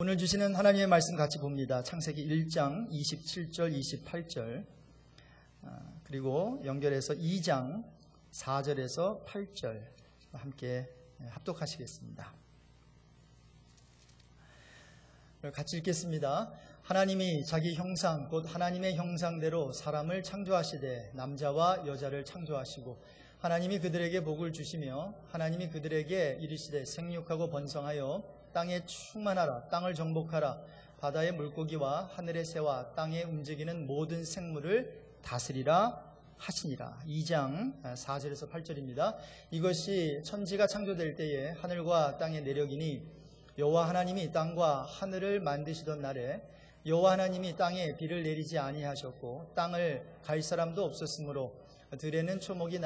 오늘 주시는 하나님의 말씀 같이 봅니다. 창세기 1장 27절 28절 그리고 연결해서 2장 4절에서 8절 함께 합독하시겠습니다. 같이 읽겠습니다. 하나님이 자기 형상 곧 하나님의 형상대로 사람을 창조하시되 남자와 여자를 창조하시고 하나님이 그들에게 복을 주시며 하나님이 그들에게 이르시되 생육하고 번성하여 땅에 충만하라. 땅을 정복하라. 바다의 물고기와 하늘의 새와 땅에 움직이는 모든 생물을 다스리라 하시니라. 2장 4절에서 8절입니다. 이것이 천지가 창조될 때에 하늘과 땅의 내력이니 여호와 하나님이 땅과 하늘을 만드시던 날에 여호와 하나님이 땅에 비를 내리지 아니하셨고 땅을 갈 사람도 없었으므로 들에는 초목이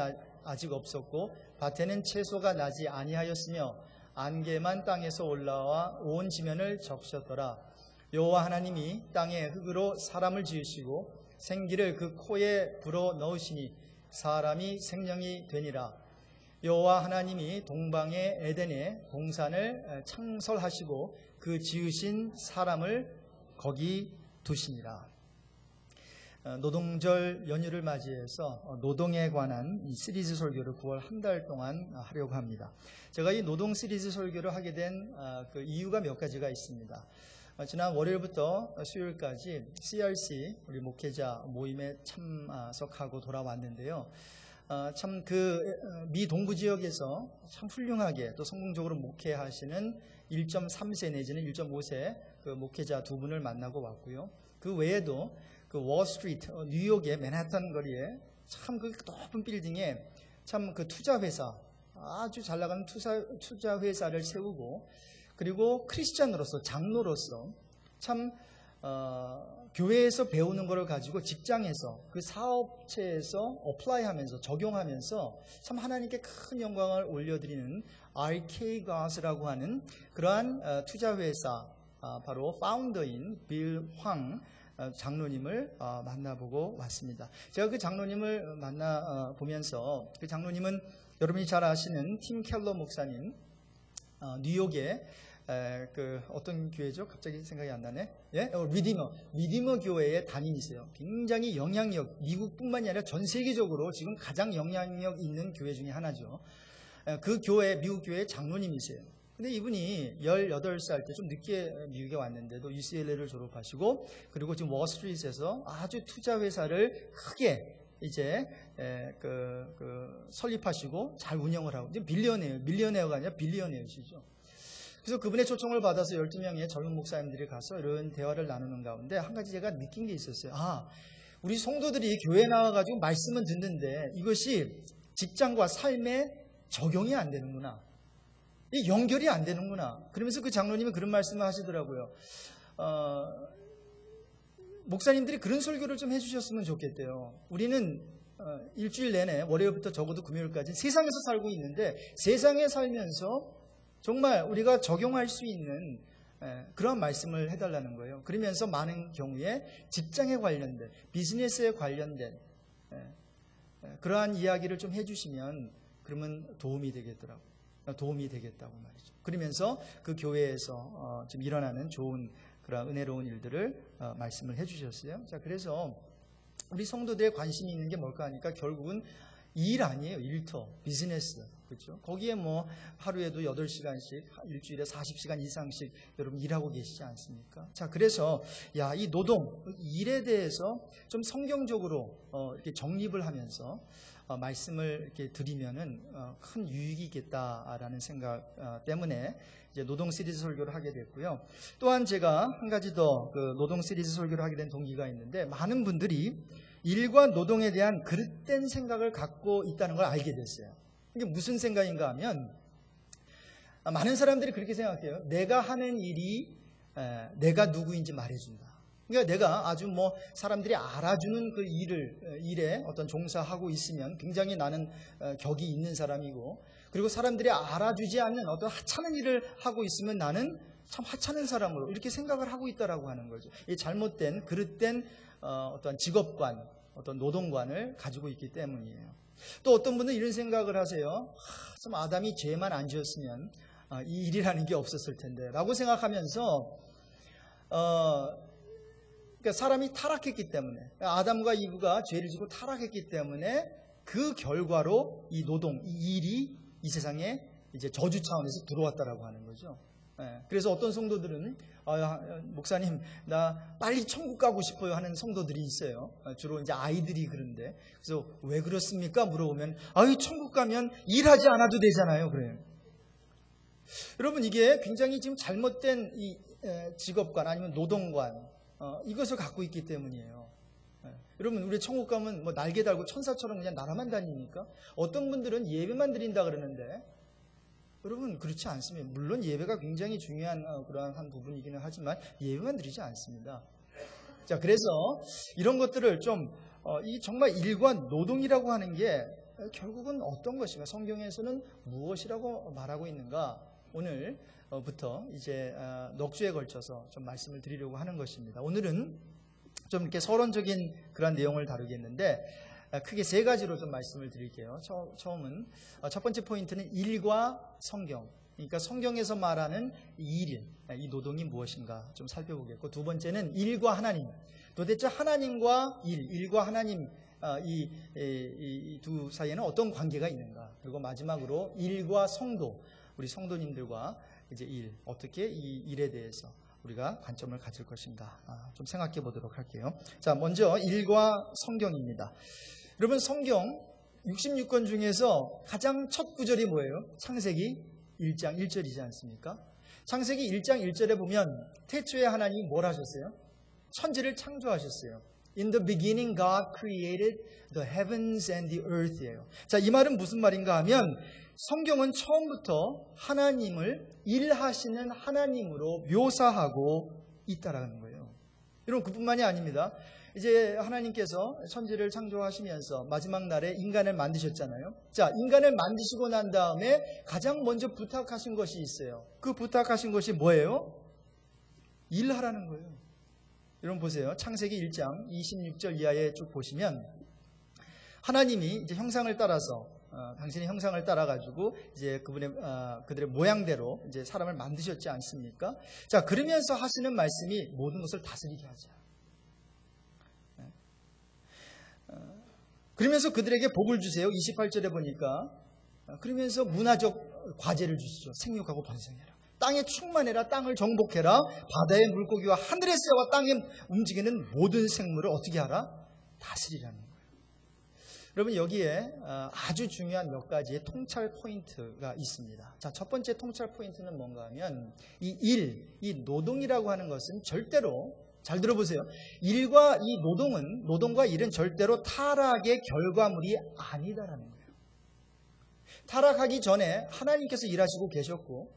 아직 없었고 밭에는 채소가 나지 아니하였으며 안개만 땅에서 올라와 온 지면을 적셨더라. 여호와 하나님이 땅에 흙으로 사람을 지으시고 생기를 그 코에 불어 넣으시니 사람이 생명이 되니라. 여호와 하나님이 동방의 에덴에 동산을 창설하시고 그 지으신 사람을 거기 두시니라. 노동절 연휴를 맞이해서 노동에 관한 이 시리즈 설교를 9월 한 달 동안 하려고 합니다. 제가 이 노동 시리즈 설교를 하게 된 그 이유가 몇 가지가 있습니다. 지난 월요일부터 수요일까지 CRC 우리 목회자 모임에 참석하고 돌아왔는데요. 참 그 미 동부 지역에서 참 훌륭하게 또 성공적으로 목회하시는 1.3세 내지는 1.5세 그 목회자 두 분을 만나고 왔고요. 그 외에도 그 월스트리트 뉴욕의 맨하탄 거리에 참 그 높은 빌딩에 참 그 투자회사 아주 잘 나가는 투자회사를 세우고 그리고 크리스찬으로서 장로로서 참 교회에서 배우는 것을 가지고 직장에서 그 사업체에서 어플라이하면서 적용하면서 참 하나님께 큰 영광을 올려드리는 RK God라고 하는 그러한 투자회사 바로 파운더인 빌 황 장로님을 만나보고 왔습니다. 제가 그 장로님을 만나보면서 그 장로님은 여러분이 잘 아시는 팀 켈러 목사님 뉴욕에 그 어떤 교회죠? 갑자기 생각이 안 나네. 예? 리디머 교회의 담임이세요. 굉장히 영향력, 미국뿐만이 아니라 전 세계적으로 지금 가장 영향력 있는 교회 중에 하나죠. 그 교회, 미국 교회의 장로님이세요. 근데 이분이 18살 때 좀 늦게 미국에 왔는데도 UCLA를 졸업하시고 그리고 지금 월스트리트에서 아주 투자회사를 크게 이제 설립하시고 잘 운영을 하고 이제 밀리어네어가 아니라 빌리어네어시죠. 그래서 그분의 초청을 받아서 12명의 젊은 목사님들이 가서 이런 대화를 나누는 가운데 한 가지 제가 느낀 게 있었어요. 우리 성도들이 교회 나와가지고 말씀은 듣는데 이것이 직장과 삶에 적용이 안 되는구나. 이 연결이 안 되는구나. 그러면서 그 장로님이 그런 말씀을 하시더라고요. 목사님들이 그런 설교를 좀 해주셨으면 좋겠대요. 우리는 일주일 내내 월요일부터 적어도 금요일까지 세상에서 살고 있는데 세상에 살면서 정말 우리가 적용할 수 있는 그런 말씀을 해달라는 거예요. 그러면서 많은 경우에 직장에 관련된 비즈니스에 관련된 그러한 이야기를 좀 해주시면 그러면 도움이 되겠더라고요. 도움이 되겠다고 말이죠. 그러면서 그 교회에서 지금 일어나는 좋은 그런 은혜로운 일들을 말씀을 해주셨어요. 자, 그래서 우리 성도들의 관심이 있는 게 뭘까 하니까 결국은 일 아니에요. 일터, 비즈니스. 그렇죠? 거기에 뭐 하루에도 8시간씩, 일주일에 40시간 이상씩 여러분 일하고 계시지 않습니까? 자, 그래서 이 노동, 일에 대해서 좀 성경적으로 이렇게 정립을 하면서 말씀을 이렇게 드리면은 큰 유익이 있겠다라는 생각 때문에 이제 노동 시리즈 설교를 하게 됐고요. 또한 제가 한 가지 더 그 노동 시리즈 설교를 하게 된 동기가 있는데 많은 분들이 일과 노동에 대한 그릇된 생각을 갖고 있다는 걸 알게 됐어요. 이게 무슨 생각인가 하면 많은 사람들이 그렇게 생각해요. 내가 하는 일이 내가 누구인지 말해준다. 그러니까 내가 아주 뭐 사람들이 알아주는 그 일에 어떤 종사하고 있으면 굉장히 나는 격이 있는 사람이고 그리고 사람들이 알아주지 않는 어떤 하찮은 일을 하고 있으면 나는 참 하찮은 사람으로 이렇게 생각을 하고 있다라고 하는 거죠. 이 잘못된 그릇된 어떤 직업관, 어떤 노동관을 가지고 있기 때문이에요. 또 어떤 분은 이런 생각을 하세요. 참 아담이 죄만 안 지었으면 이 일이라는 게 없었을 텐데 라고 생각하면서 그러니까 사람이 타락했기 때문에, 아담과 이브가 죄를 지고 타락했기 때문에 그 결과로 이 노동, 이 일이 이 세상에 이제 저주 차원에서 들어왔다라고 하는 거죠. 그래서 어떤 성도들은 목사님 나 빨리 천국 가고 싶어요 하는 성도들이 있어요. 주로 이제 아이들이 그런데, 그래서 왜 그렇습니까 물어보면 천국 가면 일하지 않아도 되잖아요 그래요. 여러분, 이게 굉장히 지금 잘못된 이 직업관 아니면 노동관, 이것을 갖고 있기 때문이에요. 여러분, 우리 천국 가면 뭐 날개 달고 천사처럼 그냥 나라만 다닙니까? 어떤 분들은 예배만 드린다 그러는데, 여러분 그렇지 않습니다. 물론 예배가 굉장히 중요한 그러한 한 부분이기는 하지만 예배만 드리지 않습니다. 자, 그래서 이런 것들을 좀 이 정말 일과 노동이라고 하는 게 결국은 어떤 것인가, 성경에서는 무엇이라고 말하고 있는가, 오늘부터 이제 넉 주에 걸쳐서 좀 말씀을 드리려고 하는 것입니다. 오늘은 좀 이렇게 서론적인 그런 내용을 다루겠는데, 크게 세 가지로 좀 말씀을 드릴게요. 처음은, 첫 번째 포인트는 일과 성경. 그러니까 성경에서 말하는 이 일, 이 노동이 무엇인가 좀 살펴보겠고, 두 번째는 일과 하나님. 도대체 하나님과 일과 하나님, 이 두 사이에는 어떤 관계가 있는가. 그리고 마지막으로 일과 성도, 우리 성도님들과 이제 일, 어떻게 이 일에 대해서 우리가 관점을 가질 것인가, 좀 생각해 보도록 할게요. 자, 먼저 일과 성경입니다. 여러분, 성경 66권 중에서 가장 첫 구절이 뭐예요? 창세기 1장 1절이지 않습니까? 창세기 1장 1절에 보면 태초에 하나님이 뭘 하셨어요? 천지를 창조하셨어요. In the beginning God created the heavens and the earth예요. 자, 이 말은 무슨 말인가 하면, 성경은 처음부터 하나님을 일하시는 하나님으로 묘사하고 있다라는 거예요. 여러분, 그뿐만이 아닙니다. 이제 하나님께서 천지를 창조하시면서 마지막 날에 인간을 만드셨잖아요. 자, 인간을 만드시고 난 다음에 가장 먼저 부탁하신 것이 있어요. 그 부탁하신 것이 뭐예요? 일하라는 거예요. 여러분 보세요. 창세기 1장 26절 이하에 쭉 보시면, 하나님이 이제 형상을 따라서, 당신의 형상을 따라가지고 이제 그들의 모양대로 이제 사람을 만드셨지 않습니까? 자, 그러면서 하시는 말씀이 모든 것을 다스리게 하자. 그러면서 그들에게 복을 주세요. 28절에 보니까, 그러면서 문화적 과제를 주시죠. 생육하고 번성해라. 땅에 충만해라. 땅을 정복해라. 바다의 물고기와 하늘의 새와 땅에 움직이는 모든 생물을 어떻게 하라? 다스리라는 거예요. 여러분, 여기에 아주 중요한 몇 가지의 통찰 포인트가 있습니다. 자, 첫 번째 통찰 포인트는 뭔가 하면, 이 노동이라고 하는 것은 절대로, 잘 들어보세요. 일과 이 노동과 일은 절대로 타락의 결과물이 아니다라는 거예요. 타락하기 전에 하나님께서 일하시고 계셨고,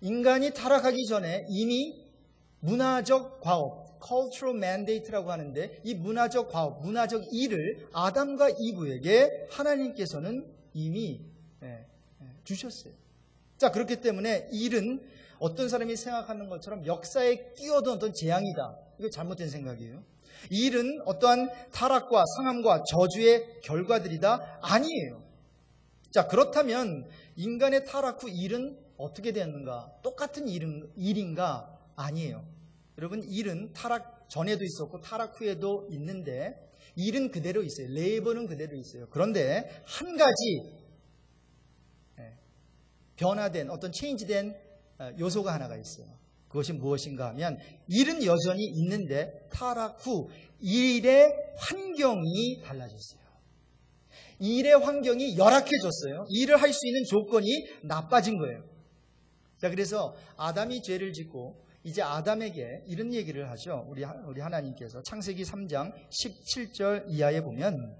인간이 타락하기 전에 이미 문화적 과업, cultural mandate라고 하는데, 이 문화적 과업, 문화적 일을 아담과 이브에게 하나님께서는 이미 주셨어요. 자, 그렇기 때문에 일은 어떤 사람이 생각하는 것처럼 역사에 끼어든 어떤 재앙이다. 이거 잘못된 생각이에요. 일은 어떠한 타락과 상함과 저주의 결과들이다? 아니에요. 자, 그렇다면 인간의 타락 후 일은 어떻게 되었는가? 똑같은 일인가? 아니에요. 여러분, 일은 타락 전에도 있었고 타락 후에도 있는데, 일은 그대로 있어요. 레이버는 그대로 있어요. 그런데 한 가지 변화된, 어떤 체인지된 요소가 하나가 있어요. 그것이 무엇인가 하면, 일은 여전히 있는데 타락 후 일의 환경이 달라졌어요. 일의 환경이 열악해졌어요. 일을 할 수 있는 조건이 나빠진 거예요. 자, 그래서 아담이 죄를 짓고 이제 아담에게 이런 얘기를 하죠. 우리 하나님께서 창세기 3장 17절 이하에 보면,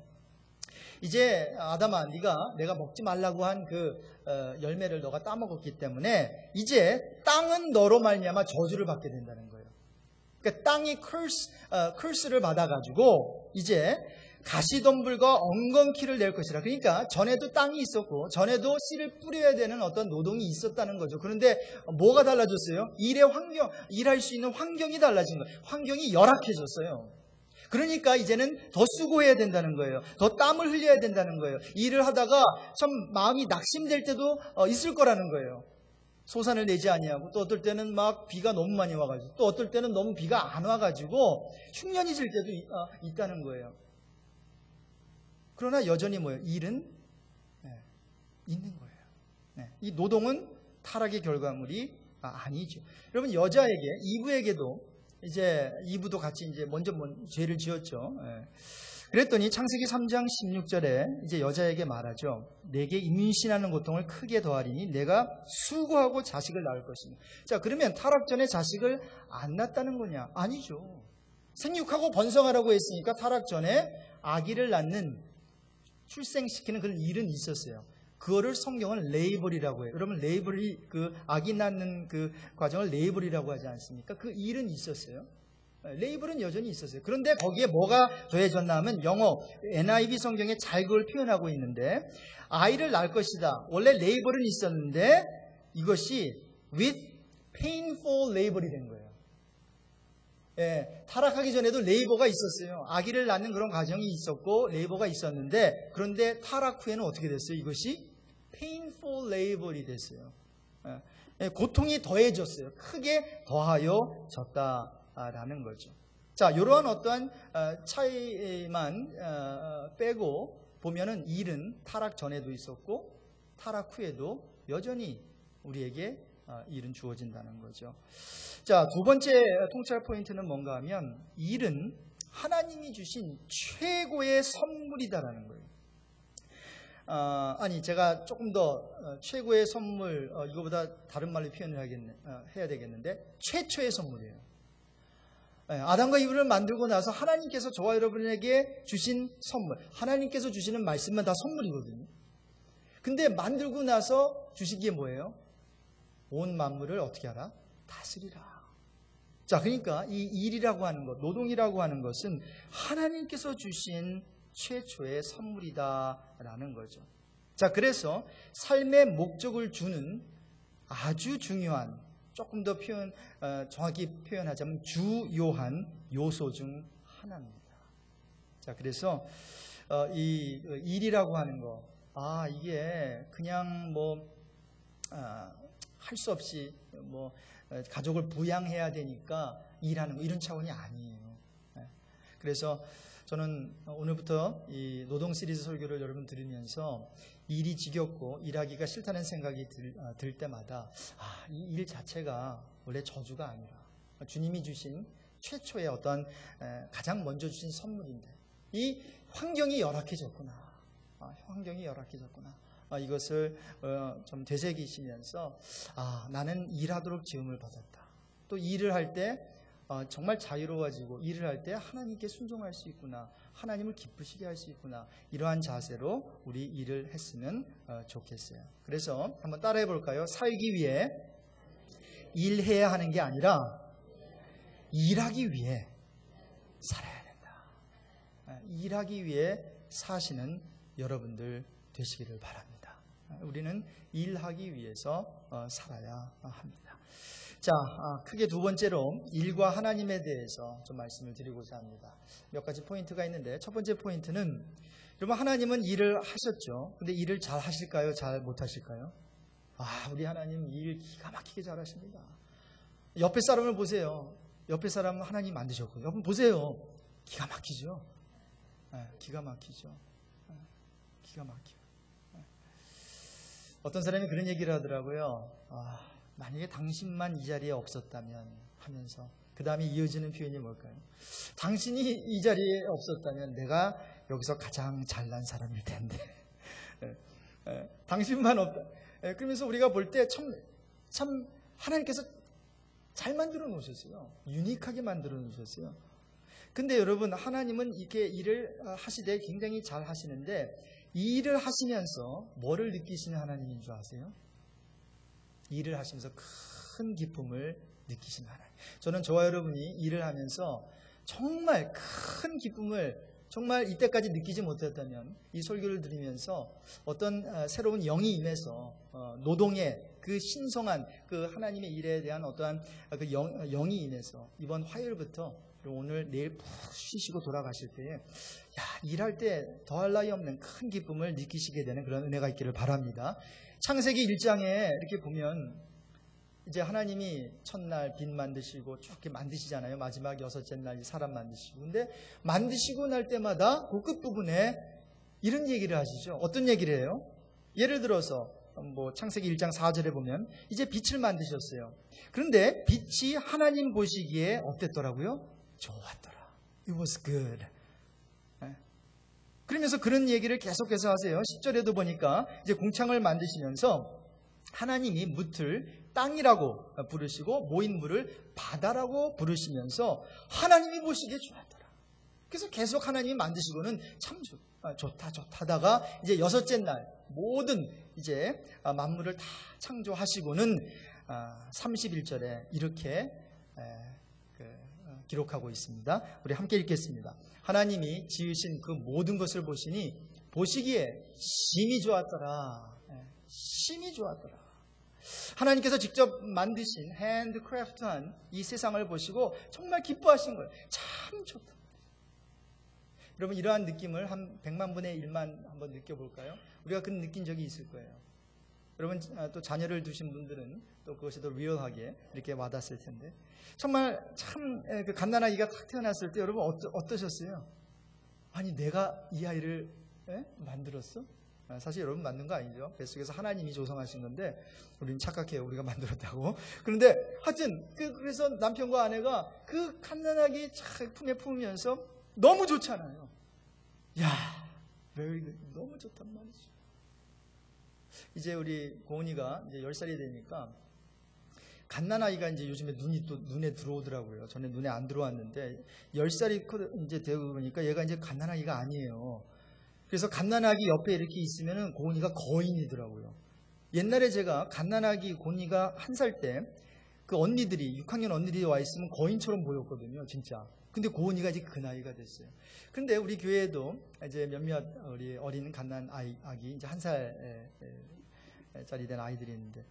이제 아담아, 내가 먹지 말라고 한 그 열매를 너가 따먹었기 때문에 이제 땅은 너로 말미암아 저주를 받게 된다는 거예요. 그러니까 땅이 curse를 받아가지고 이제 가시덤불과 엉겅퀴를 낼 것이라. 그러니까 전에도 땅이 있었고 전에도 씨를 뿌려야 되는 어떤 노동이 있었다는 거죠. 그런데 뭐가 달라졌어요? 일의 환경, 일할 수 있는 환경이 달라진 거예요. 환경이 열악해졌어요. 그러니까 이제는 더 수고해야 된다는 거예요. 더 땀을 흘려야 된다는 거예요. 일을 하다가 참 마음이 낙심될 때도 있을 거라는 거예요. 소산을 내지 아니하고, 또 어떨 때는 막 비가 너무 많이 와가지고, 또 어떨 때는 너무 비가 안 와가지고 흉년이 질 때도 있다는 거예요. 그러나 여전히 뭐예요? 일은 있는 거예요. 이 노동은 타락의 결과물이 아니죠. 여러분, 여자에게, 이브에게도 이제 이브도 같이 이제 먼저 죄를 지었죠. 그랬더니 창세기 3장 16절에 이제 여자에게 말하죠. 내게 임신하는 고통을 크게 더하리니 내가 수고하고 자식을 낳을 것이니. 자, 그러면 타락 전에 자식을 안 낳았다는 거냐? 아니죠. 생육하고 번성하라고 했으니까 타락 전에 아기를 낳는, 출생시키는 그런 일은 있었어요. 그거를 성경은 레이벌이라고 해요. 여러분, 레이벌이, 그 아기 낳는 그 과정을 레이벌이라고 하지 않습니까? 그 일은 있었어요. 레이벌은 여전히 있었어요. 그런데 거기에 뭐가 더해졌나 하면, 영어 NIV 성경에 잘 그걸 표현하고 있는데, 아이를 낳을 것이다. 원래 레이벌은 있었는데 이것이 with painful labor이 된 거예요. 타락하기 전에도 레이버가 있었어요. 아기를 낳는 그런 과정이 있었고 레이버가 있었는데, 그런데 타락 후에는 어떻게 됐어요? 이것이 painful labor이 됐어요. 고통이 더해졌어요. 크게 더하여졌다라는 거죠. 자, 이러한 어떠한 차이만 빼고 보면은 일은 타락 전에도 있었고 타락 후에도 여전히 우리에게 일은 주어진다는 거죠. 자, 두 번째 통찰 포인트는 뭔가 하면, 일은 하나님이 주신 최고의 선물이다라는 거예요. 제가 조금 더 최고의 선물, 이거보다 다른 말로 표현을 해야 되겠는데, 최초의 선물이에요. 아담과 이브를 만들고 나서 하나님께서 저와 여러분에게 주신 선물, 하나님께서 주시는 말씀만 다 선물이거든요. 근데 만들고 나서 주신 게 뭐예요? 온 만물을 어떻게 하라? 다스리라. 자, 그러니까 이 일이라고 하는 것, 노동이라고 하는 것은 하나님께서 주신 최초의 선물이다라는 거죠. 자, 그래서 삶의 목적을 주는 아주 중요한, 조금 더 정확히 표현하자면 주요한 요소 중 하나입니다. 자, 그래서 이 일이라고 하는 거, 이게 그냥 할 수 없이 가족을 부양해야 되니까 일하는 거, 이런 차원이 아니에요. 그래서 저는 오늘부터 이 노동 시리즈 설교를 여러분 들으면서 일이 지겹고 일하기가 싫다는 생각이 들 때마다 이 일 자체가 원래 저주가 아니라 주님이 주신 최초의 어떤 가장 먼저 주신 선물인데, 이 환경이 열악해졌구나. 이것을 좀 되새기시면서 나는 일하도록 지음을 받았다. 또 일을 할 때 정말 자유로워지고, 일을 할 때 하나님께 순종할 수 있구나, 하나님을 기쁘시게 할 수 있구나, 이러한 자세로 우리 일을 했으면 좋겠어요. 그래서 한번 따라해 볼까요? 살기 위해 일해야 하는 게 아니라 일하기 위해 살아야 된다. 일하기 위해 사시는 여러분들 되시기를 바랍니다. 우리는 일하기 위해서 살아야 합니다. 자, 크게 두 번째로 일과 하나님에 대해서 좀 말씀을 드리고자 합니다. 몇 가지 포인트가 있는데, 첫 번째 포인트는, 여러분, 하나님은 일을 하셨죠. 근데 일을 잘 하실까요? 잘 못하실까요? 우리 하나님 일 기가 막히게 잘 하십니다. 옆에 사람을 보세요. 옆에 사람 하나님 만드셨고, 여러분 보세요. 기가 막히죠. 기가 막히죠. 기가 막혀요. 어떤 사람이 그런 얘기를 하더라고요. 만약에 당신만 이 자리에 없었다면 하면서, 그 다음에 이어지는 표현이 뭘까요? 당신이 이 자리에 없었다면 내가 여기서 가장 잘난 사람일 텐데. 당신만 없다. 그러면서 우리가 볼 때 참 하나님께서 잘 만들어 놓으셨어요. 유니크하게 만들어 놓으셨어요. 근데 여러분, 하나님은 이렇게 일을 하시되 굉장히 잘 하시는데, 이 일을 하시면서 뭐를 느끼시는 하나님인 줄 아세요? 일을 하시면서 큰 기쁨을 느끼시는 하나님. 저는 저와 여러분이 일을 하면서 정말 큰 기쁨을 정말 이때까지 느끼지 못했다면, 이 설교를 들으면서 어떤 새로운 영이 임해서 노동의 그 신성한 그 하나님의 일에 대한 어떠한 그 영이 임해서 이번 화요일부터 오늘 내일 푹 쉬시고 돌아가실 때에 일할 때 더할 나위 없는 큰 기쁨을 느끼시게 되는 그런 은혜가 있기를 바랍니다. 창세기 1장에 이렇게 보면 이제 하나님이 첫날 빛 만드시고 쭉 이렇게 만드시잖아요. 마지막 여섯째 날 사람 만드시고. 근데 만드시고 날 때마다 그 끝부분에 이런 얘기를 하시죠. 어떤 얘기를 해요? 예를 들어서 뭐 창세기 1장 4절에 보면 이제 빛을 만드셨어요. 그런데 빛이 하나님 보시기에 어땠더라고요? 좋았더라. It was good. 그러면서 그런 얘기를 계속해서 하세요. 10절에도 보니까 이제 궁창을 만드시면서 하나님이 묻을 땅이라고 부르시고 모인 물을 바다라고 부르시면서 하나님이 보시기에 좋았더라. 그래서 계속 하나님이 만드시고는 참 좋다 하다가 이제 여섯째 날 모든 이제 만물을 다 창조하시고는 31절에 이렇게 기록하고 있습니다. 우리 함께 읽겠습니다. 하나님이 지으신 그 모든 것을 보시니 보시기에 심히 좋았더라. 심히 좋았더라. 하나님께서 직접 만드신 핸드크래프트한 이 세상을 보시고 정말 기뻐하신 거예요. 참 좋다. 여러분 이러한 느낌을 한 100만 분의 1만 한번 느껴볼까요? 우리가 그런 느낀 적이 있을 거예요. 여러분 또 자녀를 두신 분들은 또 그것이 더 리얼하게 이렇게 와닿았을 텐데 정말 참 그 갓난아기가 딱 태어났을 때 여러분 어떠셨어요? 아니 내가 이 아이를 만들었어? 사실 여러분 만든 거 아니죠. 뱃속에서 하나님이 조성하신 건데 우리는 착각해요. 우리가 만들었다고. 그런데 하여튼 그래서 남편과 아내가 그 갓난아기 품에 품으면서 너무 좋잖아요. 야, 너무 좋단 말이죠. 이제 우리 고은이가 이제 10살이 되니까 갓난아이가 이제 요즘에 눈이 또 눈에 들어오더라고요. 전에 눈에 안 들어왔는데 10살이 이제 되고 보니까 얘가 이제 갓난아이가 아니에요. 그래서 갓난아기 옆에 이렇게 있으면은 고은이가 거인이더라고요. 옛날에 제가 갓난아기 고은이가 1살 때 그 언니들이 6학년 언니들이 와 있으면 거인처럼 보였거든요, 진짜. 근데 고은이가 이제 그 나이가 됐어요. 근데 우리 교회에도 이제 몇몇 우리 어린 갓난 아기 이제 1살짜리 된 아이들이 있는데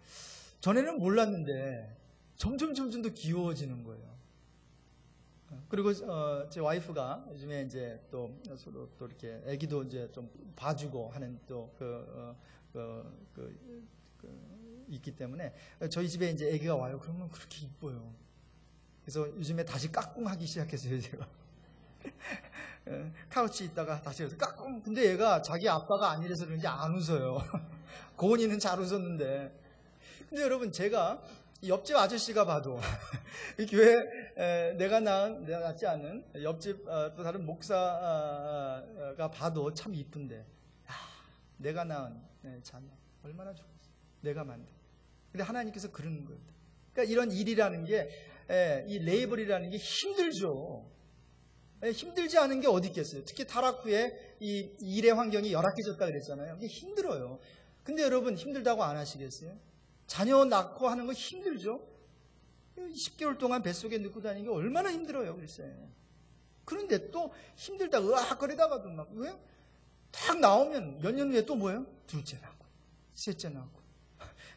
전에는 몰랐는데 점점 더 귀여워지는 거예요. 그리고 제 와이프가 요즘에 이제 또 서로 또 이렇게 아기도 이제 좀 봐주고 하는 또 있기 때문에 저희 집에 이제 아기가 와요. 그러면 그렇게 이뻐요. 그래서 요즘에 다시 까꿍하기 시작했어요, 제가. 카우치 있다가 다시 해서 까꿍. 근데 얘가 자기 아빠가 아니라서 그런지 안 웃어요. 고은이는 잘 웃었는데. 근데 여러분 제가 옆집 아저씨가 봐도 이 교회 내가 낳지 않은 옆집 또 다른 목사가 봐도 참 이쁜데 내가 낳은 자녀 얼마나 좋겠어. 내가 만든. 근데 하나님께서 그러는 거예요. 그러니까 이런 일이라는 게 이 레이벌이라는 게 힘들죠. 힘들지 않은 게 어디 있겠어요. 특히 타락 후에 이 일의 환경이 열악해졌다 그랬잖아요. 이게 힘들어요. 근데 여러분 힘들다고 안 하시겠어요? 자녀 낳고 하는 거 힘들죠? 10개월 동안 뱃속에 넣고 다니는 게 얼마나 힘들어요, 글쎄. 그런데 또 힘들다, 으악거리다가도 막, 왜? 딱 나오면 몇 년 후에 또 뭐예요? 둘째 낳고, 셋째 낳고.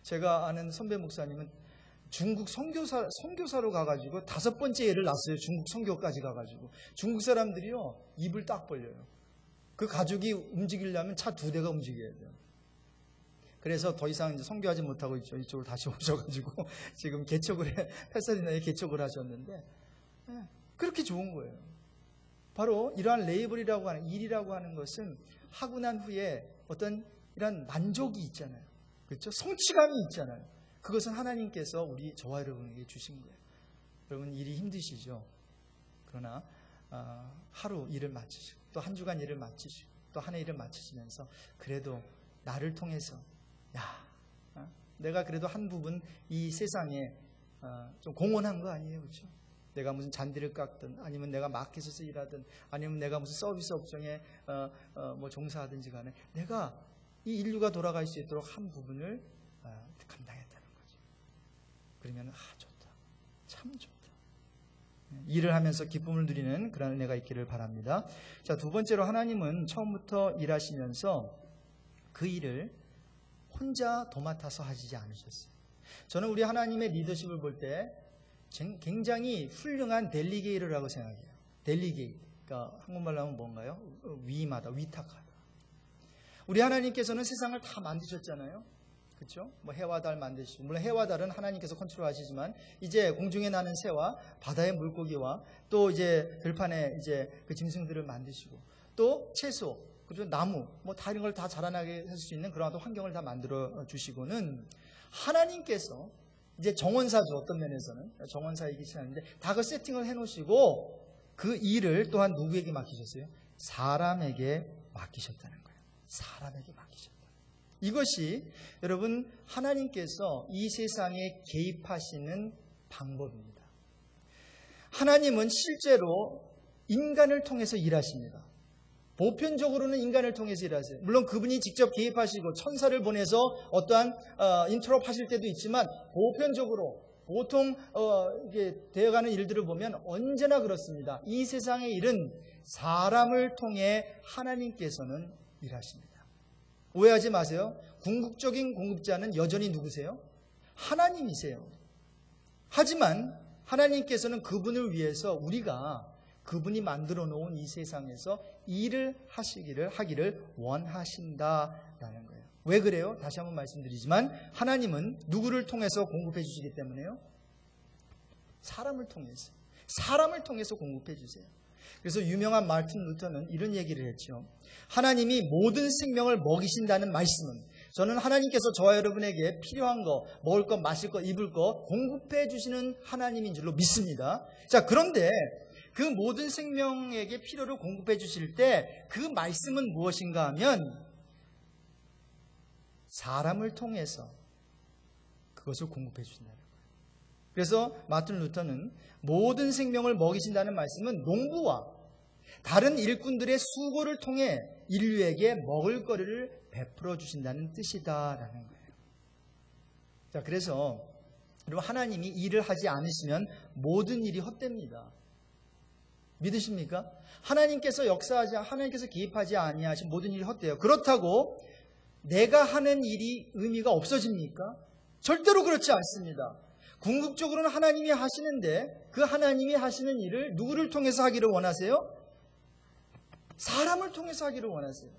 제가 아는 선배 목사님은 중국 선교사로 가가지고 5번째 애를 낳았어요. 중국 선교까지 가가지고. 중국 사람들이요, 입을 딱 벌려요. 그 가족이 움직이려면 차 2대가 움직여야 돼요. 그래서 더 이상 이제 선교하지 못하고 있죠. 이쪽으로 다시 오셔가지고 지금 패사디나에 개척을 하셨는데 그렇게 좋은 거예요. 바로 이러한 레이블이라고 하는 일이라고 하는 것은 하고 난 후에 어떤 이런 만족이 있잖아요. 그렇죠? 성취감이 있잖아요. 그것은 하나님께서 저와 여러분에게 주신 거예요. 여러분 일이 힘드시죠? 그러나 하루 일을 마치시고 또 한 주간 일을 마치시고 또 한 해 일을 마치시면서 그래도 나를 통해서 내가 그래도 한 부분 이 세상에 좀 공헌한 거 아니에요, 그렇죠? 내가 무슨 잔디를 깎든 아니면 내가 마켓에서 일하든 아니면 내가 무슨 서비스 업종에 뭐 종사하든지 간에 내가 이 인류가 돌아갈 수 있도록 한 부분을 감당했다는 거죠. 그러면 좋다, 참 좋다. 일을 하면서 기쁨을 누리는 그런 은혜가 있기를 바랍니다. 자, 2번째로 하나님은 처음부터 일하시면서 그 일을 혼자 도맡아서 하시지 않으셨어요. 저는 우리 하나님의 리더십을 볼 때 굉장히 훌륭한 델리게이터라고 생각해요. 델리게이터. 그러니까 한국말로 하면 뭔가요? 위임하다, 위탁하다. 우리 하나님께서는 세상을 다 만드셨잖아요. 그렇죠? 뭐 해와 달 만드시고, 물론 해와 달은 하나님께서 컨트롤하시지만 이제 공중에 나는 새와 바다의 물고기와 또 이제 들판에 이제 그 짐승들을 만드시고, 또 채소 그리고 나무 뭐 다 이런 걸 다 자라나게 할 수 있는 그런 환경을 다 만들어 주시고는, 하나님께서 이제 정원사죠. 어떤 면에서는 정원사이기 하는데 다 그 세팅을 해놓으시고 그 일을 또한 누구에게 맡기셨어요? 사람에게 맡기셨다는 거예요. 사람에게 맡기셨다. 이것이 여러분 하나님께서 이 세상에 개입하시는 방법입니다. 하나님은 실제로 인간을 통해서 일하십니다. 보편적으로는 인간을 통해서 일하세요. 물론 그분이 직접 개입하시고 천사를 보내서 어떠한 인터럽 하실 때도 있지만, 보편적으로 보통 이게 되어가는 일들을 보면 언제나 그렇습니다. 이 세상의 일은 사람을 통해 하나님께서는 일하십니다. 오해하지 마세요. 궁극적인 공급자는 여전히 누구세요? 하나님이세요. 하지만 하나님께서는 그분을 위해서 우리가 그분이 만들어 놓은 이 세상에서 일을 하기를 원하신다라는 거예요. 왜 그래요? 다시 한번 말씀드리지만 하나님은 누구를 통해서 공급해 주시기 때문에요? 사람을 통해서 공급해 주세요. 그래서 유명한 마틴 루터는 이런 얘기를 했죠. 하나님이 모든 생명을 먹이신다는 말씀은, 저는 하나님께서 저와 여러분에게 필요한 거, 먹을 거, 마실 거, 입을 거 공급해 주시는 하나님인 줄로 믿습니다. 자, 그런데 그 모든 생명에게 필요를 공급해 주실 때 그 말씀은 무엇인가 하면 사람을 통해서 그것을 공급해 주신다는 거예요. 그래서 마틴 루터는 모든 생명을 먹이신다는 말씀은 농부와 다른 일꾼들의 수고를 통해 인류에게 먹을 거리를 베풀어 주신다는 뜻이다라는 거예요. 자, 그래서 여러분, 하나님이 일을 하지 않으시면 모든 일이 헛됩니다. 믿으십니까? 하나님께서 하나님께서 개입하지 아니하신 모든 일이 헛돼요. 그렇다고 내가 하는 일이 의미가 없어집니까? 절대로 그렇지 않습니다. 궁극적으로는 하나님이 하시는데 그 하나님이 하시는 일을 누구를 통해서 하기를 원하세요? 사람을 통해서 하기를 원하세요.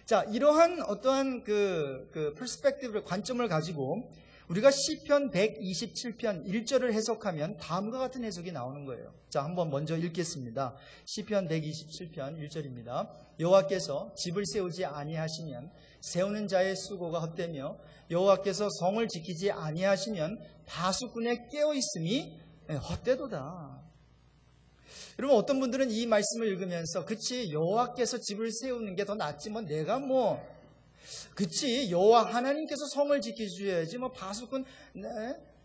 자, 이러한 어떠한 그 퍼스펙티브를, 관점을 가지고 우리가 시편 127편 1절을 해석하면 다음과 같은 해석이 나오는 거예요. 자, 한번 먼저 읽겠습니다. 시편 127편 1절입니다. 여호와께서 집을 세우지 아니하시면 세우는 자의 수고가 헛되며 여호와께서 성을 지키지 아니하시면 다수꾼의 깨어있음이 헛되도다. 여러분, 어떤 분들은 이 말씀을 읽으면서 그치, 여호와께서 집을 세우는 게 더 낫지, 뭐 내가 그치, 여호와 하나님께서 성을 지켜주셔야지, 바수꾼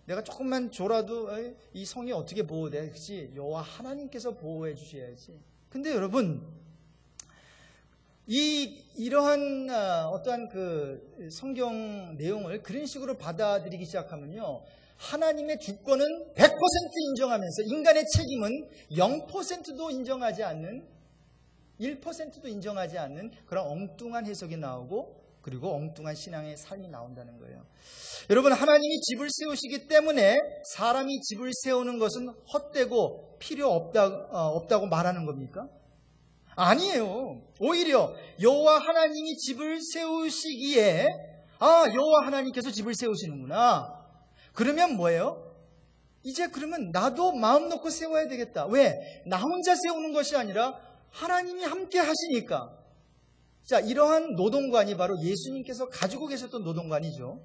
내가 조금만 줘라도 이 성이 어떻게 보호돼? 그치, 여호와 하나님께서 보호해 주셔야지. 근데 여러분, 이러한 어떠한 그 성경 내용을 그런 식으로 받아들이기 시작하면요, 하나님의 주권은 100% 인정하면서 인간의 책임은 0%도 인정하지 않는, 1%도 인정하지 않는 그런 엉뚱한 해석이 나오고, 그리고 엉뚱한 신앙의 삶이 나온다는 거예요. 여러분, 하나님이 집을 세우시기 때문에 사람이 집을 세우는 것은 헛되고 필요 없다고 말하는 겁니까? 아니에요. 오히려 여호와 하나님이 집을 세우시기에 여호와 하나님께서 집을 세우시는구나. 그러면 뭐예요? 이제 그러면 나도 마음 놓고 세워야 되겠다. 왜? 나 혼자 세우는 것이 아니라 하나님이 함께 하시니까. 자, 이러한 노동관이 바로 예수님께서 가지고 계셨던 노동관이죠.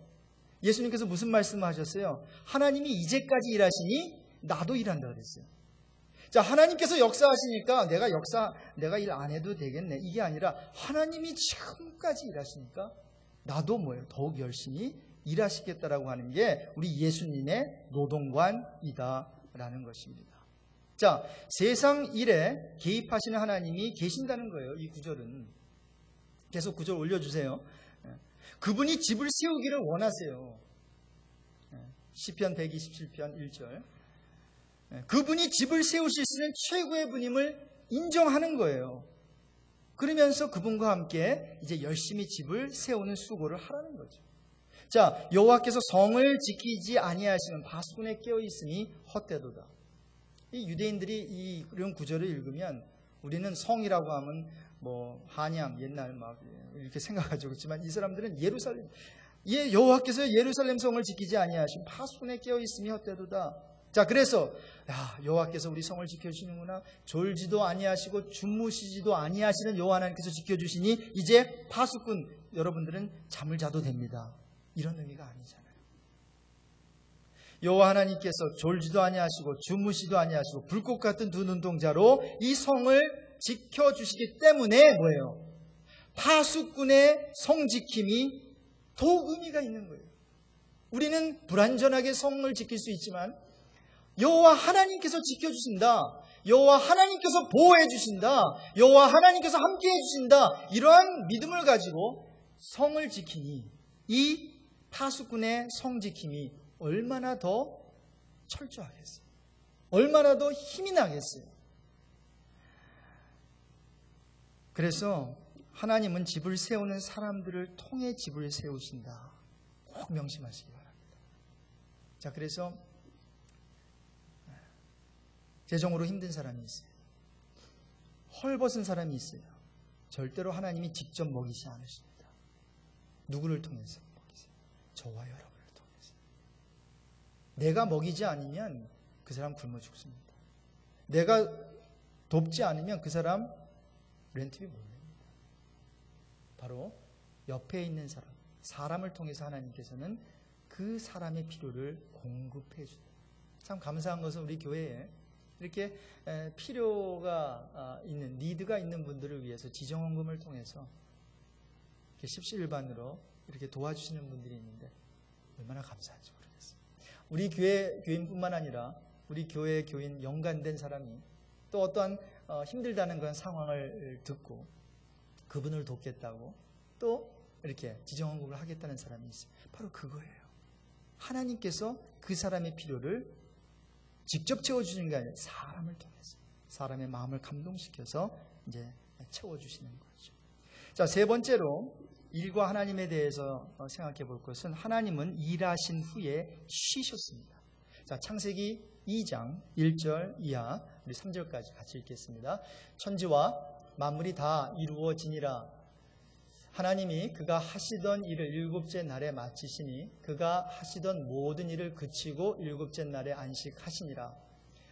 예수님께서 무슨 말씀을 하셨어요? 하나님이 이제까지 일하시니 나도 일한다 그랬어요. 자, 하나님께서 역사하시니까 내가 일 안 해도 되겠네. 이게 아니라 하나님이 지금까지 일하시니까 나도 더욱 열심히 일하시겠다라고 하는 게 우리 예수님의 노동관이다라는 것입니다. 자, 세상 일에 개입하시는 하나님이 계신다는 거예요. 이 구절은. 계속 구절 올려주세요. 그분이 집을 세우기를 원하세요. 시편 127편 1절. 그분이 집을 세우실 수 있는 최고의 분임을 인정하는 거예요. 그러면서 그분과 함께 이제 열심히 집을 세우는 수고를 하라는 거죠. 자, 여호와께서 성을 지키지 아니하시면 바수꾼에 깨어있음이 헛되도다. 이 유대인들이 이런 구절을 읽으면 우리는 성이라고 하면 한양 옛날 이렇게 생각하죠. 그렇지만 이 사람들은 예루살렘, 예, 여호와께서 예루살렘 성을 지키지 아니하시면 파수꾼에 깨어 있음이 헛되도다. 자, 그래서 여호와께서 우리 성을 지켜주시는구나. 졸지도 아니하시고 주무시지도 아니하시는 여호와 하나님께서 지켜주시니 이제 파수꾼 여러분들은 잠을 자도 됩니다. 이런 의미가 아니잖아요. 여호와 하나님께서 졸지도 아니하시고 주무시도 아니하시고 불꽃 같은 두 눈동자로 이 성을 지켜주시기 때문에 뭐예요? 파수꾼의 성지킴이 더욱 의미가 있는 거예요. 우리는 불완전하게 성을 지킬 수 있지만 여호와 하나님께서 지켜주신다, 여호와 하나님께서 보호해 주신다, 여호와 하나님께서 함께해 주신다, 이러한 믿음을 가지고 성을 지키니 이 파수꾼의 성지킴이 얼마나 더 철저하겠어요? 얼마나 더 힘이 나겠어요? 그래서 하나님은 집을 세우는 사람들을 통해 집을 세우신다. 꼭 명심하시기 바랍니다. 자, 그래서 재정으로 힘든 사람이 있어요. 헐벗은 사람이 있어요. 절대로 하나님이 직접 먹이지 않으십니다. 누구를 통해서 먹이세요? 저와 여러분을 통해서. 내가 먹이지 않으면 그 사람 굶어 죽습니다. 내가 돕지 않으면 그 사람 렌트비 못 냅니다. 바로 옆에 있는 사람을 통해서 하나님께서는 그 사람의 필요를 공급해 준다. 참 감사한 것은 우리 교회에 이렇게 필요가 있는, 니드가 있는 분들을 위해서 지정헌금을 통해서 이렇게 십시일반으로 이렇게 도와주시는 분들이 있는데 얼마나 감사한지 모르겠어요. 우리 교인뿐만 아니라 우리 교회 교인 연관된 사람이 또 어떠한 힘들다는 그런 상황을 듣고 그분을 돕겠다고 또 이렇게 지정헌금을 하겠다는 사람이 있어요. 바로 그거예요. 하나님께서 그 사람의 필요를 직접 채워주시는 게 아니라 사람을 통해서 사람의 마음을 감동시켜서 이제 채워주시는 거죠. 자, 세 번째로 일과 하나님에 대해서 생각해 볼 것은 하나님은 일하신 후에 쉬셨습니다. 자, 창세기 2장 1절 이하 우리 3절까지 같이 읽겠습니다. 천지와 만물이 다 이루어지니라. 하나님이 그가 하시던 일을 일곱째 날에 마치시니 그가 하시던 모든 일을 그치고 일곱째 날에 안식하시니라.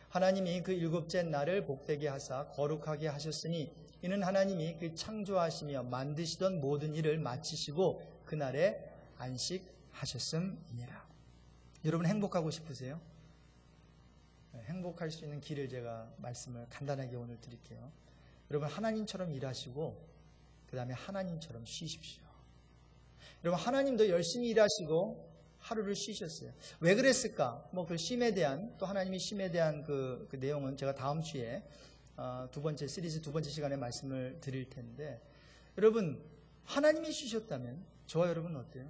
하나님이 그 일곱째 날을 복되게 하사 거룩하게 하셨으니 이는 하나님이 그 창조하시며 만드시던 모든 일을 마치시고 그날에 안식하셨음이니라. 여러분 행복하고 싶으세요? 행복할 수 있는 길을 제가 말씀을 간단하게 오늘 드릴게요. 여러분 하나님처럼 일하시고 그 다음에 하나님처럼 쉬십시오. 여러분 하나님도 열심히 일하시고 하루를 쉬셨어요. 왜 그랬을까? 그 쉼에 대한 또 하나님이 쉼에 대한 그 내용은 제가 다음 주에 시리즈 두 번째 시간에 말씀을 드릴 텐데 여러분 하나님이 쉬셨다면 저와 여러분 어때요?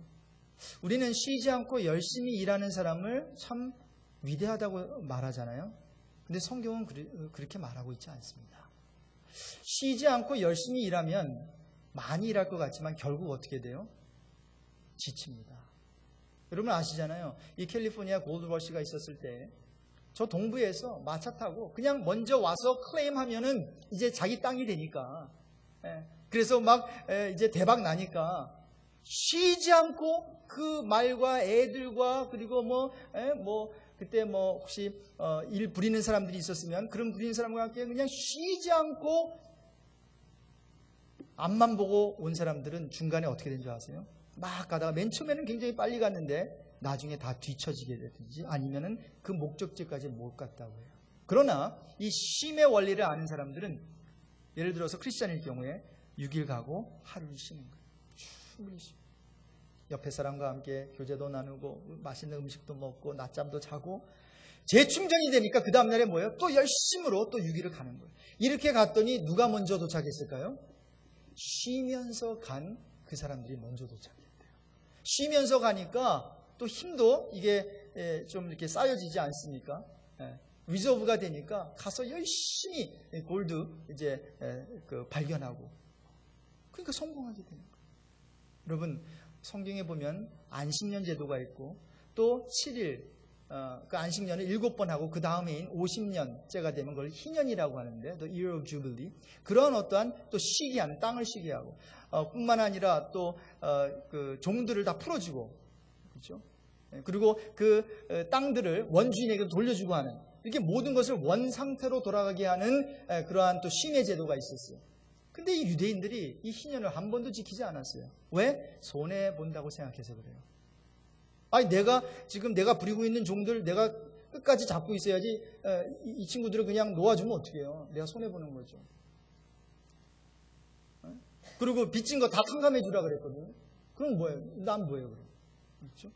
우리는 쉬지 않고 열심히 일하는 사람을 참 위대하다고 말하잖아요. 근데 성경은 그렇게 말하고 있지 않습니다. 쉬지 않고 열심히 일하면 많이 일할 것 같지만 결국 어떻게 돼요? 지칩니다. 여러분 아시잖아요. 이 캘리포니아 골드러시가 있었을 때 저 동부에서 마차 타고 그냥 먼저 와서 클레임하면은 이제 자기 땅이 되니까 그래서 막 이제 대박 나니까 쉬지 않고 그 말과 애들과 그리고 그때 혹시 일 부리는 사람들이 있었으면 그런 부리는 사람과 함께 그냥 쉬지 않고 앞만 보고 온 사람들은 중간에 어떻게 된 줄 아세요? 막 가다가 맨 처음에는 굉장히 빨리 갔는데 나중에 다 뒤처지게 되든지 아니면은 그 목적지까지 못 갔다고 해요. 그러나 이 쉼의 원리를 아는 사람들은 예를 들어서 크리스찬일 경우에 6일 가고 하루를 쉬는 거예요. 충분히 쉬고 옆에 사람과 함께 교제도 나누고 맛있는 음식도 먹고 낮잠도 자고 재충전이 되니까 그 다음날에 뭐예요? 또 열심으로 또 6일을 가는 거예요. 이렇게 갔더니 누가 먼저 도착했을까요? 쉬면서 간 그 사람들이 먼저 도착했대요. 쉬면서 가니까 또 힘도 이게 좀 이렇게 쌓여지지 않습니까? 리저브가 되니까 가서 열심히 골드 이제 발견하고 그러니까 성공하게 되는 거예요. 여러분 성경에 보면 안식년 제도가 있고 또 7일 그 안식년을 7번 하고 그 다음에인 50년째가 되면 그걸 희년이라고 하는데, The Year of Jubilee. 그런 어떠한 또 시기하는, 땅을 시기하고, 뿐만 아니라 또 그 종들을 다 풀어주고, 그렇죠? 그리고 그 땅들을 원주인에게 돌려주고 하는, 이렇게 모든 것을 원 상태로 돌아가게 하는 그러한 또 쉼의 제도가 있었어요. 근데 이 유대인들이 이 희년을 한 번도 지키지 않았어요. 왜? 손해 본다고 생각해서 그래요. 아니, 내가 부리고 있는 종들 내가 끝까지 잡고 있어야지, 이 친구들을 그냥 놓아주면 어떻게 해요? 내가 손해보는 거죠. 그리고 빚진 거 다 탕감해 주라 그랬거든요. 그럼 뭐예요? 난 뭐예요, 그럼? 그렇죠?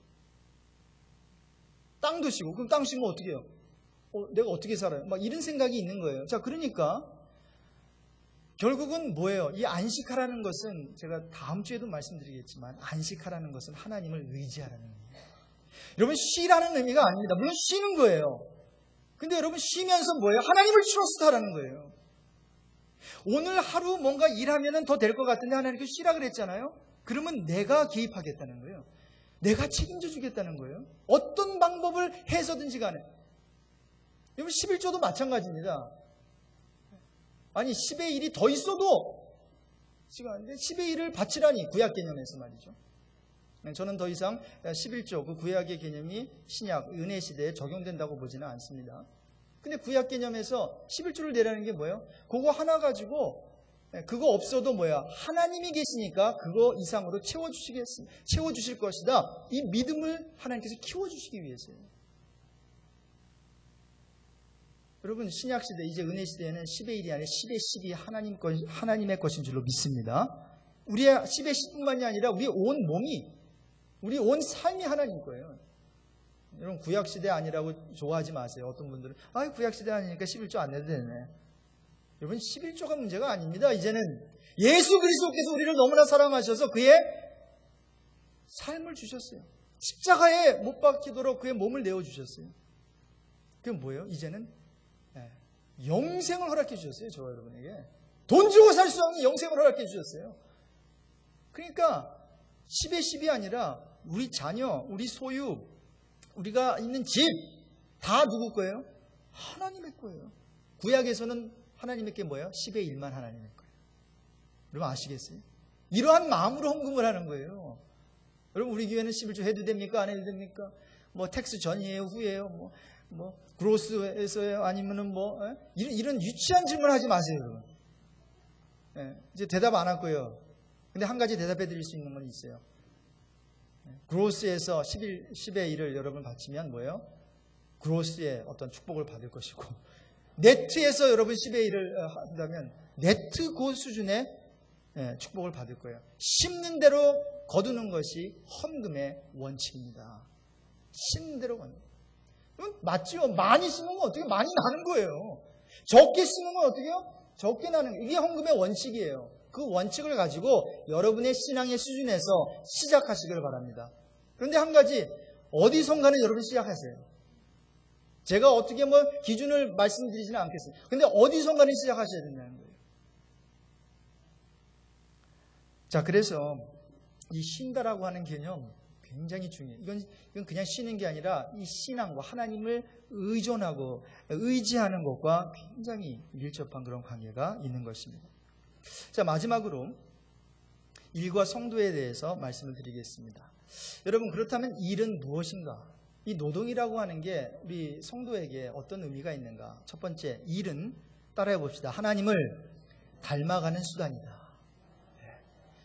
땅도 쉬고, 그럼 땅 쉬면 어떻게 해요? 내가 어떻게 살아요? 막 이런 생각이 있는 거예요. 자, 그러니까 결국은 뭐예요? 이 안식하라는 것은, 제가 다음 주에도 말씀드리겠지만, 안식하라는 것은 하나님을 의지하라는 의미예요. 여러분, 쉬라는 의미가 아닙니다. 물론 쉬는 거예요. 근데 여러분, 쉬면서 뭐예요? 하나님을 트러스트하라는 거예요. 오늘 하루 뭔가 일하면 더 될 것 같은데 하나님께 쉬라 그랬잖아요. 그러면 내가 개입하겠다는 거예요. 내가 책임져 주겠다는 거예요. 어떤 방법을 해서든지 간에. 여러분, 11조도 마찬가지입니다. 아니, 10의 1이 더 있어도 시간인데 10의 1을 바치라니, 구약 개념에서 말이죠. 저는 더 이상 11조, 그 구약의 개념이 신약, 은혜 시대에 적용된다고 보지는 않습니다. 근데 구약 개념에서 11조를 내라는 게 뭐예요? 그거 하나 가지고, 그거 없어도 뭐야? 하나님이 계시니까 그거 이상으로 채워주실 것이다. 이 믿음을 하나님께서 키워주시기 위해서요. 여러분, 신약시대, 이제 은혜시대에는 10의 1이 아니라 10의 10이 하나님의 것인 줄로 믿습니다. 우리의 10의 10뿐만이 아니라 우리 온 몸이, 우리 온 삶이 하나님 거예요. 여러분, 구약시대 아니라고 좋아하지 마세요. 어떤 분들은, 구약시대 아니니까 11조 안 내도 되네. 여러분, 11조가 문제가 아닙니다. 이제는 예수 그리스도께서 우리를 너무나 사랑하셔서 그의 삶을 주셨어요. 십자가에 못 박히도록 그의 몸을 내어주셨어요. 그게 뭐예요? 이제는 영생을 허락해 주셨어요. 저와 여러분에게. 돈 주고 살 수 없는 영생을 허락해 주셨어요. 그러니까 10의 10이 아니라 우리 자녀, 우리 소유, 우리가 있는 집 다 누구 거예요? 하나님의 거예요. 구약에서는 하나님께 뭐예요? 10의 1만 하나님의 거예요. 여러분 아시겠어요? 이러한 마음으로 헌금을 하는 거예요. 여러분, 우리 교회는 11조 해도 됩니까? 안 해도 됩니까? 뭐 텍스 전이에요? 후예요? 뭐 그로스에서요? 아니면은 이런 유치한 질문 하지 마세요, 여러분. 이제 대답 안 할 거예요. 근데 한 가지 대답해 드릴 수 있는 건 있어요. 그로스에서 10의 1을 여러분 바치면 뭐예요? 그로스의 어떤 축복을 받을 것이고, 네트에서 여러분 10의 1을 한다면 네트 그 수준의 축복을 받을 거예요. 심는 대로 거두는 것이 헌금의 원칙입니다. 심는 대로 거두는. 맞죠? 많이 심으면 어떻게 많이 나는 거예요. 적게 심으면 어떻게 해요? 적게 나는 거예요. 이게 헌금의 원칙이에요. 그 원칙을 가지고 여러분의 신앙의 수준에서 시작하시길 바랍니다. 그런데 한 가지, 어디선가는 여러분 시작하세요. 제가 어떻게 기준을 말씀드리지는 않겠어요. 근데 어디선가는 시작하셔야 된다는 거예요. 자, 그래서 이 쉰다라고 하는 개념 굉장히 중요해요. 이건 그냥 쉬는 게 아니라 이 신앙과 하나님을 의존하고 의지하는 것과 굉장히 밀접한 그런 관계가 있는 것입니다. 자, 마지막으로 일과 성도에 대해서 말씀을 드리겠습니다. 여러분, 그렇다면 일은 무엇인가? 이 노동이라고 하는 게 우리 성도에게 어떤 의미가 있는가? 첫 번째, 일은 따라해 봅시다. 하나님을 닮아가는 수단이다.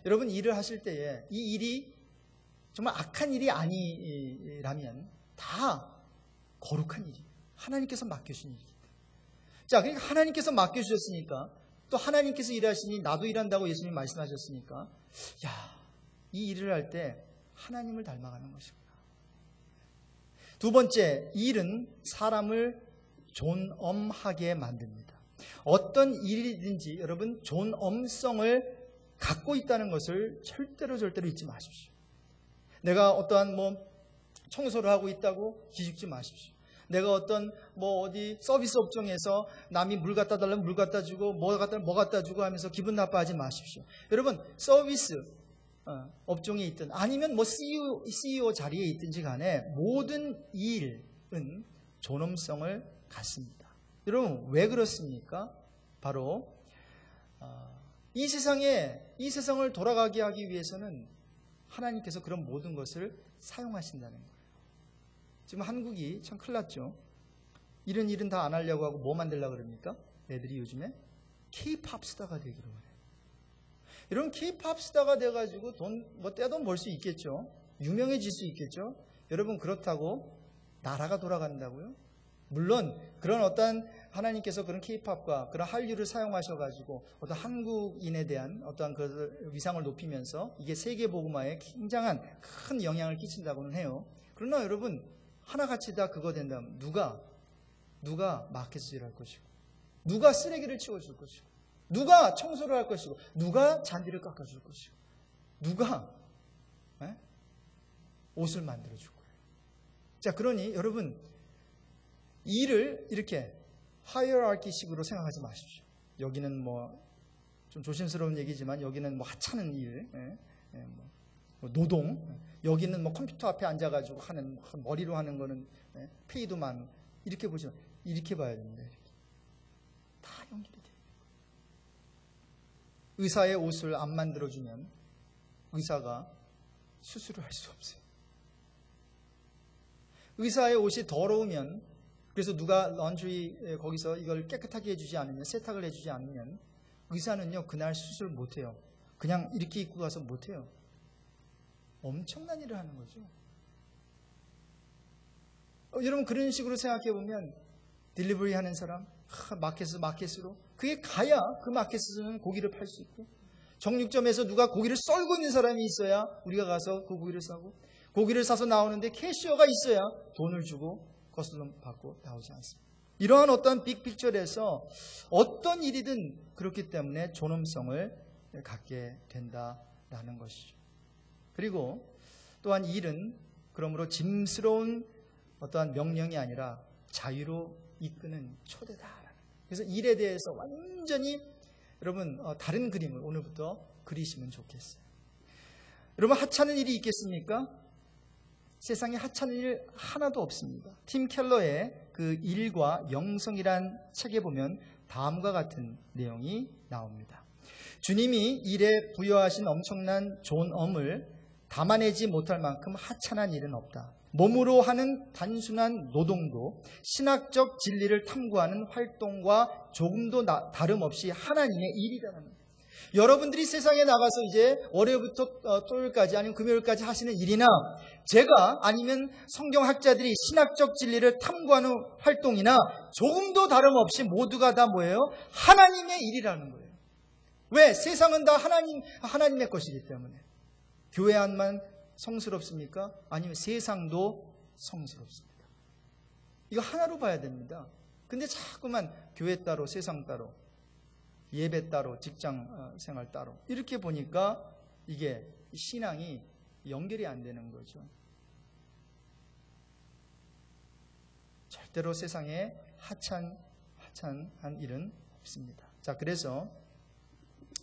여러분, 일을 하실 때에 이 일이 정말 악한 일이 아니라면 다 거룩한 일이에요. 하나님께서 맡겨주신 일이기 때문에. 자, 그러니까 하나님께서 맡겨주셨으니까, 또 하나님께서 일하시니 나도 일한다고 예수님 말씀하셨으니까, 이 일을 할 때 하나님을 닮아가는 것이구나. 두 번째, 일은 사람을 존엄하게 만듭니다. 어떤 일이든지 여러분 존엄성을 갖고 있다는 것을 절대로 잊지 마십시오. 내가 어떠한 청소를 하고 있다고 기죽지 마십시오. 내가 어떤 어디 서비스 업종에서 남이 물 갖다 달라면 물 갖다 주고 뭐 갖다 주고 하면서 기분 나빠하지 마십시오. 여러분, 서비스 업종에 있든 아니면 CEO 자리에 있든지 간에 모든 일, 존엄성을 갖습니다. 여러분 왜 그렇습니까? 바로 이 세상을 돌아가게 하기 위해서는 하나님께서 그런 모든 것을 사용하신다는 거예요. 지금 한국이 참 큰일 났죠. 이런 일은 다 안 하려고 하고 뭐 만들려고 그럽니까? 애들이 요즘에 K-팝 스타가 되기로 그래요. 이런 K-팝 스타가 돼가지고 떼돈 벌 수 있겠죠. 유명해질 수 있겠죠. 여러분 그렇다고 나라가 돌아간다고요? 물론 그런 어떤 하나님께서 그런 K-팝과 그런 한류를 사용하셔가지고 어떤 한국인에 대한 어떠한 그 위상을 높이면서 이게 세계 복음화에 굉장한 큰 영향을 끼친다고는 해요. 그러나 여러분 하나같이 다 그거 된다면 누가 마켓을 할 것이고, 누가 쓰레기를 치워줄 것이고, 누가 청소를 할 것이고, 누가 잔디를 깎아줄 것이고, 누가 옷을 만들어줄 거예요. 자, 그러니 여러분 일을 이렇게 하이어라키식으로 생각하지 마십시오. 여기는 뭐 좀 조심스러운 얘기지만 여기는 뭐 하찮은 일, 뭐 노동, 여기는 뭐 컴퓨터 앞에 앉아가지고 하는 머리로 하는 거는 페이도 많고 이렇게 보시면 이렇게 봐야 됩니다. 이렇게. 다 연결이 돼요. 의사의 옷을 안 만들어주면 의사가 수술을 할 수 없어요. 의사의 옷이 더러우면, 그래서 누가 런드리 거기서 이걸 깨끗하게 해주지 않으면, 세탁을 해주지 않으면 의사는요 그날 수술 못해요. 그냥 이렇게 입고 가서 못해요. 엄청난 일을 하는 거죠. 여러분 그런 식으로 생각해 보면 딜리버리 하는 사람, 마켓으로 그게 가야 그 마켓에서는 고기를 팔 수 있고, 정육점에서 누가 고기를 썰고 있는 사람이 있어야 우리가 가서 그 고기를 사고, 고기를 사서 나오는데 캐시어가 있어야 돈을 주고 거스름 받고 나오지 않습니다. 이러한 어떤 빅픽처에서 어떤 일이든 그렇기 때문에 존엄성을 갖게 된다라는 것이죠. 그리고 또한 일은 그러므로 짐스러운 어떠한 명령이 아니라 자유로 이끄는 초대다라는. 그래서 일에 대해서 완전히 여러분 다른 그림을 오늘부터 그리시면 좋겠어요. 여러분 하찮은 일이 있겠습니까? 세상에 하찮은 일 하나도 없습니다. 팀 켈러의 그 일과 영성이란 책에 보면 다음과 같은 내용이 나옵니다. 주님이 일에 부여하신 엄청난 존엄을 담아내지 못할 만큼 하찮은 일은 없다. 몸으로 하는 단순한 노동도 신학적 진리를 탐구하는 활동과 조금도 다름없이 하나님의 일이라는 거예요. 여러분들이 세상에 나가서 이제 월요일부터 토요일까지 아니면 금요일까지 하시는 일이나 제가 아니면 성경학자들이 신학적 진리를 탐구하는 활동이나 조금도 다름없이 모두가 다 뭐예요? 하나님의 일이라는 거예요. 왜? 세상은 다 하나님의 것이기 때문에. 교회 안만 성스럽습니까? 아니면 세상도 성스럽습니다. 이거 하나로 봐야 됩니다. 근데 자꾸만 교회 따로 세상 따로 예배 따로 직장 생활 따로 이렇게 보니까 이게 신앙이 연결이 안 되는 거죠. 절대로 세상에 하찮은 일은 없습니다. 자, 그래서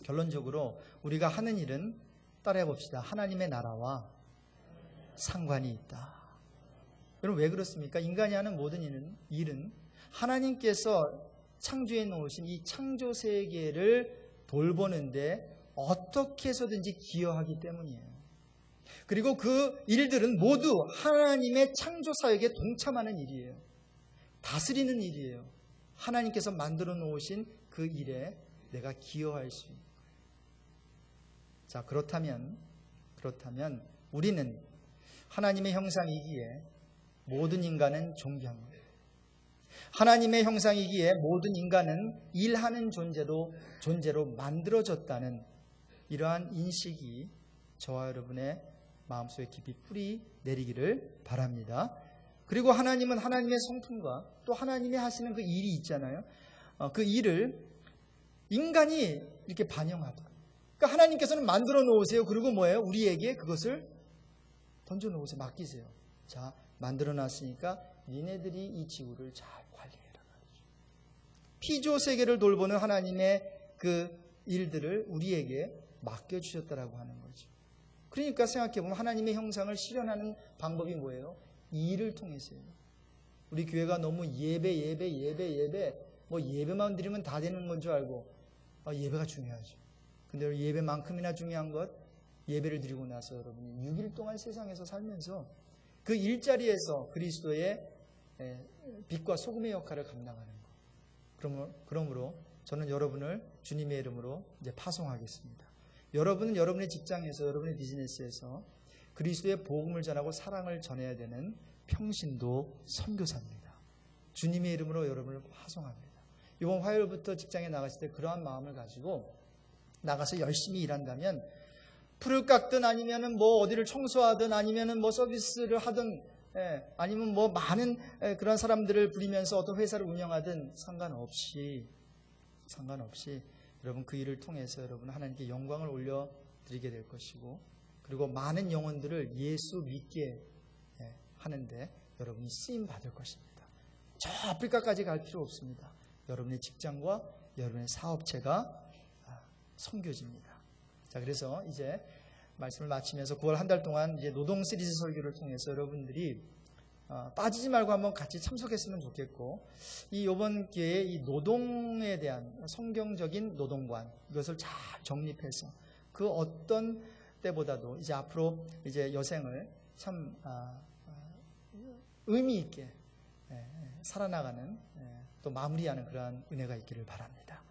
결론적으로 우리가 하는 일은 따라해 봅시다. 하나님의 나라와 상관이 있다. 여러분 왜 그렇습니까? 인간이 하는 모든 일은 하나님께서 창조해 놓으신 이 창조 세계를 돌보는데 어떻게 해서든지 기여하기 때문이에요. 그리고 그 일들은 모두 하나님의 창조 사역에 동참하는 일이에요. 다스리는 일이에요. 하나님께서 만들어 놓으신 그 일에 내가 기여할 수 있는 거예요. 자, 그렇다면 우리는 하나님의 형상이기에 모든 인간은 존귀합니다. 하나님의 형상이기에 모든 인간은 일하는 존재로 만들어졌다는 이러한 인식이 저와 여러분의 마음속에 깊이 뿌리 내리기를 바랍니다. 그리고 하나님은 하나님의 성품과 또 하나님이 하시는 그 일이 있잖아요. 그 일을 인간이 이렇게 반영하다. 그러니까 하나님께서는 만들어 놓으세요. 그리고 뭐예요? 우리에게 그것을 던져 놓으세요. 맡기세요. 자, 만들어 놨으니까 니네들이 이 지구를 잘 관리해라. 피조 세계를 돌보는 하나님의 그 일들을 우리에게 맡겨주셨다라고 하는 거죠. 그러니까 생각해보면 하나님의 형상을 실현하는 방법이 뭐예요? 이 일을 통해서요. 우리 교회가 너무 예배 뭐 예배만 드리면 다 되는 건 줄 알고 예배가 중요하죠. 근데 예배만큼이나 중요한 것 예배를 드리고 나서 여러분이 6일 동안 세상에서 살면서 그 일자리에서 그리스도의 빛과 소금의 역할을 감당하는 것. 그러므로 저는 여러분을 주님의 이름으로 이제 파송하겠습니다. 여러분은 여러분의 직장에서 여러분의 비즈니스에서 그리스도의 복음을 전하고 사랑을 전해야 되는 평신도 선교사입니다. 주님의 이름으로 여러분을 파송합니다. 이번 화요일부터 직장에 나갔을 때 그러한 마음을 가지고 나가서 열심히 일한다면 풀을 깎든 아니면은 뭐 어디를 청소하든 아니면은 뭐 서비스를 하든 아니면 뭐 많은 그런 사람들을 부리면서 어떤 회사를 운영하든 상관없이 여러분 그 일을 통해서 여러분 하나님께 영광을 올려드리게 될 것이고 그리고 많은 영혼들을 예수 믿게 하는데 여러분이 쓰임 받을 것입니다. 저 아프리카까지 갈 필요 없습니다. 여러분의 직장과 여러분의 사업체가 선교지입니다. 자, 그래서 이제 말씀을 마치면서 9월 한 달 동안 이제 노동 시리즈 설교를 통해서 여러분들이 빠지지 말고 한번 같이 참석했으면 좋겠고 이번 기회에 이 노동에 대한 성경적인 노동관 이것을 잘 정립해서 그 어떤 때보다도 이제 앞으로 이제 여생을 참 의미 있게 살아나가는 또 마무리하는 그러한 은혜가 있기를 바랍니다.